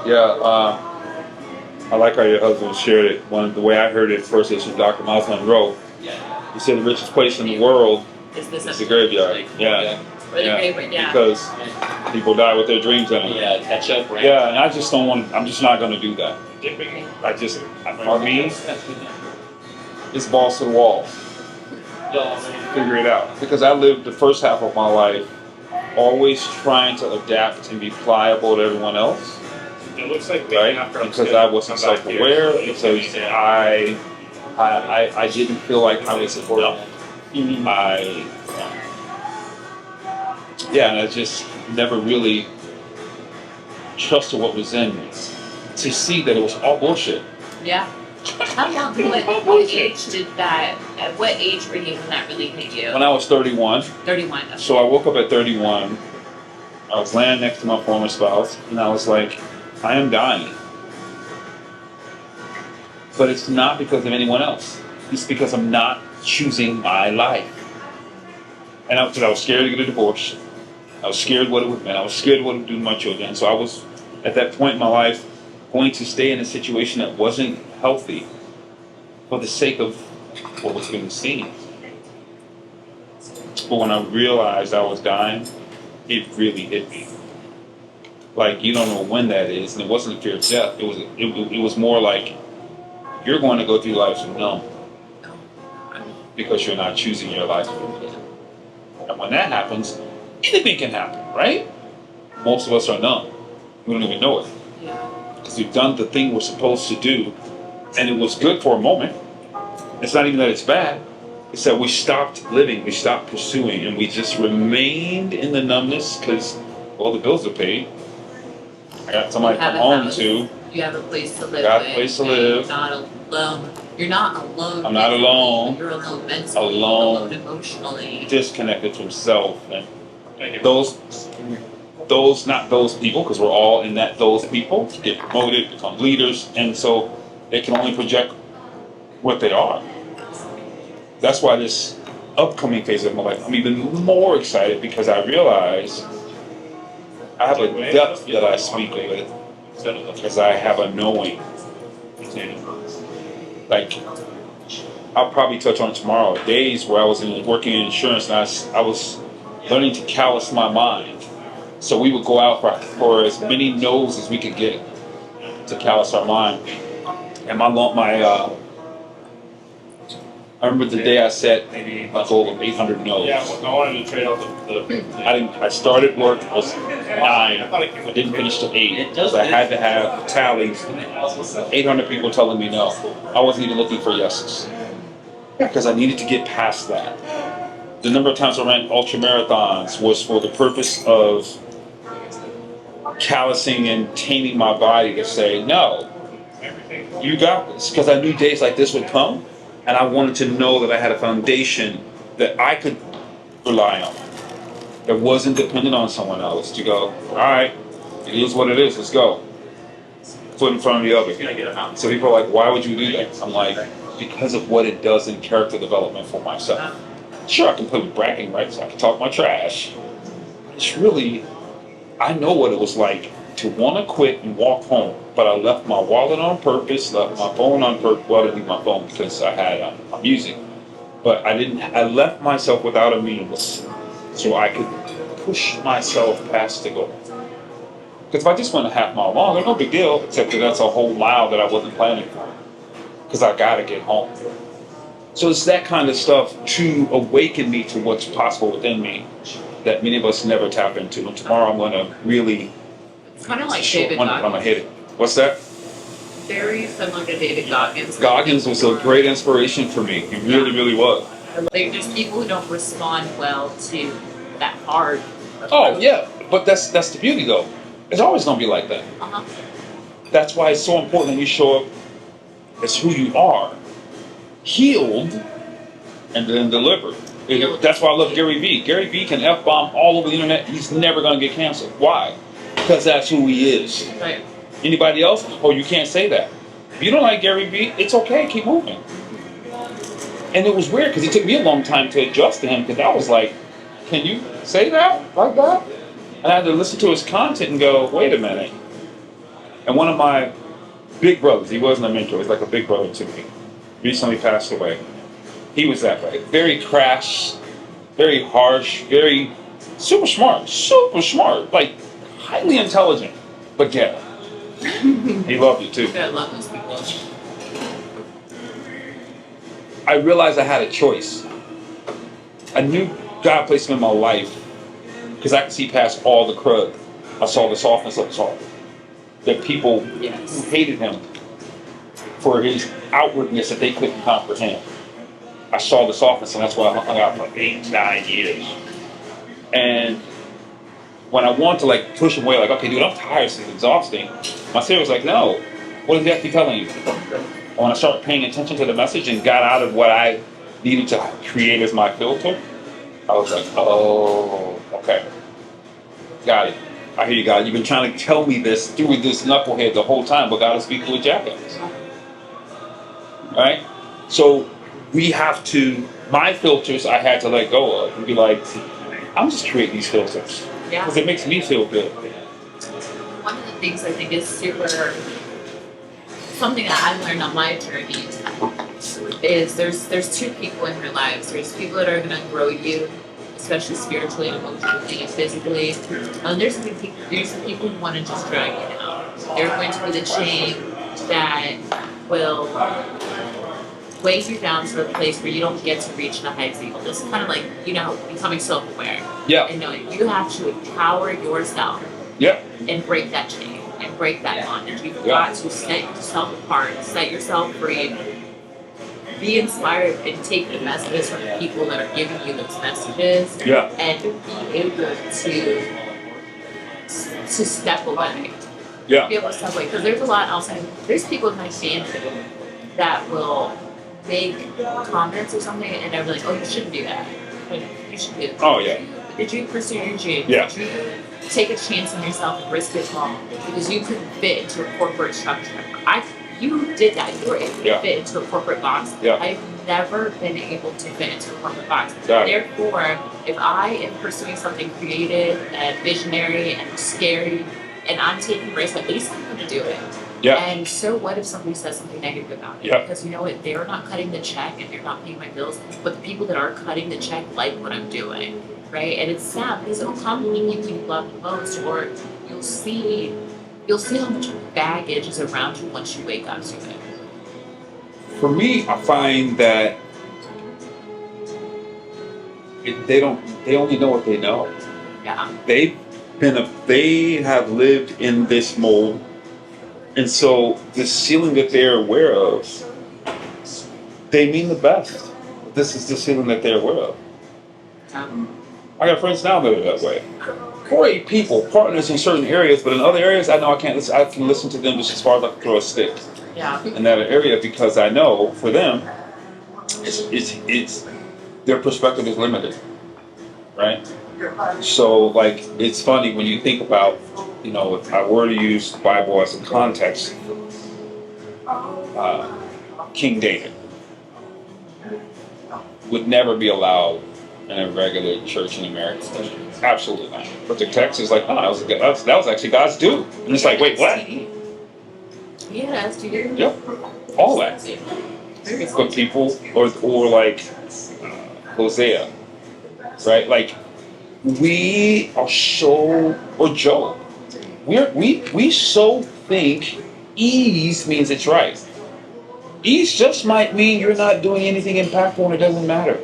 Yeah, I like how your husband shared it. The way I heard it first is from Dr. Miles Monroe. He said the richest place in the world is the graveyard. Yeah. Or the graveyard, yeah. Because people die with their dreams in them. Yeah, catch up, right? Yeah, and I just don't want. I'm just not going to do that. For me, it's balls to the wall. Figure it out. Because I lived the first half of my life always trying to adapt and be pliable to everyone else. It looks like Right? Because I wasn't self-aware. Because I didn't feel like I was enough. And I just never really trusted what was in me to see that it was all bullshit. Yeah. How long, at what age were you when that really hit you? When I was 31. 31. Okay. So I woke up at 31. I was laying next to my former spouse, and I was like, I am dying. But it's not because of anyone else. It's because I'm not choosing my life. And I was scared to get a divorce. I was scared what it would mean. I was scared what it would do to my children. So I was, at that point in my life, going to stay in a situation that wasn't healthy for the sake of what was being seen. But when I realized I was dying, it really hit me. Like, you don't know when that is, and it wasn't a fear of death. It was more like you're going to go through life unknown because you're not choosing your life. And when that happens, anything can happen, right? Most of us are numb. We don't even know it. Because we've done the thing we're supposed to do, and it was good for a moment. It's not even that it's bad. It's that we stopped living, we stopped pursuing, and we just remained in the numbness because, well, the bills are paid. I got somebody to come home to. You have a place to live. Got a place to live. You're not alone. You're not alone. I'm not alone. You're alone mentally. Alone. Emotionally. Disconnected from self. And not those people, because we're all in those people, get promoted, become leaders, and so they can only project what they are. That's why this upcoming phase of my life, I'm even more excited because I realize I have a depth that I speak with because I have a knowing. Like, I'll probably touch on tomorrow, days where I was working in insurance and I was learning to callous my mind. So we would go out for as many no's as we could get to callous our mind. And I remember the day I set a goal of 800 no's. Yeah, I wanted to trade out the I started work, it was 9, I didn't finish till 8, because I had to have tallies, 800 people telling me no. I wasn't even looking for yeses, because I needed to get past that. The number of times I ran ultra marathons was for the purpose of callousing and taming my body to say, no, you got this, because I knew days like this would come. And I wanted to know that I had a foundation that I could rely on. That wasn't dependent on someone else to go, all right, it is what it is, let's go. Foot in front of the other. So people are like, why would you do that? I'm like, because of what it does in character development for myself. Sure, I can play with bragging rights, I can talk my trash. It's really, I know what it was like to want to quit and walk home. But I left my wallet on purpose, left my phone on purpose. Well, I didn't leave my phone because I had my music. But I left myself without a means so I could push myself past the goal. Because if I just went a half mile longer, no big deal, except that that's a whole mile that I wasn't planning for. Because I got to get home. So it's that kind of stuff to awaken me to what's possible within me that many of us never tap into. And tomorrow I'm going to really... It's kind of like David Goggins. I'm going to hit it. What's that? Very similar to David Goggins. Goggins was a great inspiration for me. He really, really was. Like, there's people who don't respond well to that hard approach. Oh, yeah. But that's the beauty, though. It's always going to be like that. Uh-huh. That's why it's so important that you show up as who you are. Healed and then delivered. That's why I love Gary Vee. Gary Vee can F-bomb all over the internet. He's never going to get canceled. Why? Because that's who he is. Right. Anybody else? Oh, you can't say that. If you don't like Gary Vee, it's okay. Keep moving. And it was weird because it took me a long time to adjust to him because I was like, can you say that like that? And I had to listen to his content and go, wait a minute. And one of my big brothers, he wasn't a mentor, he was like a big brother to me, recently passed away. He was that way. Very crass, very harsh, very super smart, like highly intelligent, but ghetto. He loved you too. I love those people. I realized I had a choice. I knew God placed him in my life because I could see past all the crud. I saw the softness of his heart. That people who Yes. hated him for his outwardness that they couldn't comprehend. I saw the softness, and that's why I hung out for 8, 9 years. And when I wanted to like push him away, like, okay, dude, I'm tired, this is exhausting. My spirit was like, no, what is he actually telling you? And when I started paying attention to the message and got out of what I needed to create as my filter, I was like, oh, okay, got it. I hear you, God. You've been trying to tell me this through this knucklehead the whole time, but God is speaking with jackass. All right? So we have to, my filters I had to let go of and be like, I'm just creating these filters Yeah. because it makes me feel good. One of the things I think is super, something that I've learned on my journey is there's two people in your lives. There's people that are going to grow you, especially spiritually and emotionally and physically. And there's the people who want to just drag you down. They're going to be the chain that will weigh you down to a place where you don't get to reach the heights of eagle. This is kind of like, becoming self-aware. Yeah. And knowing you have to empower yourself Yeah. and break that chain and break that bondage. You've Yeah. got to set yourself apart, set yourself free, be inspired, and take the messages from the people that are giving you those messages, Yeah. and be able to step away. Yeah. Be able to step away, because there's a lot else. There's people in my family that will make comments or something, and they're like, "Oh, you shouldn't do that. You should do that." Oh, yeah. Did you pursue your dreams? Yeah. Did you take a chance on yourself and risk it all because you couldn't fit into a corporate structure? You did that. You were able to Yeah. fit into a corporate box. Yeah. I've never been able to fit into a corporate box. Got it. Therefore, if I am pursuing something creative and visionary and scary, and I'm taking risks, at least I'm going to do it. Yeah. And so what if somebody says something negative about it? Yeah. Because you know what? They're not cutting the check and they're not paying my bills, but the people that are cutting the check like what I'm doing, right? And it's sad because it'll come from the people you love the most, or you'll see how much baggage is around you once you wake up to it. For me, I find that they only know what they know. Yeah. They have lived in this mold, and so the ceiling that they're aware of, they mean the best. This is the ceiling that they're aware of. I got friends now that are that way. Great people, partners in certain areas, but in other areas, I know I can't listen. I can listen to them just as far as I can throw a stick Yeah. in that area because I know for them, it's their perspective is limited, right? So like it's funny when you think about, if I were to use the Bible as a context, King David would never be allowed in a regular church in America. Absolutely not. But the text is like, no, that was actually God's due. And it's like, wait, what? Yeah, that's you. Yep. All that. But people, or like Hosea, right? Like, we are so, or Job, we so think ease means it's right. Ease just might mean you're not doing anything impactful and it doesn't matter.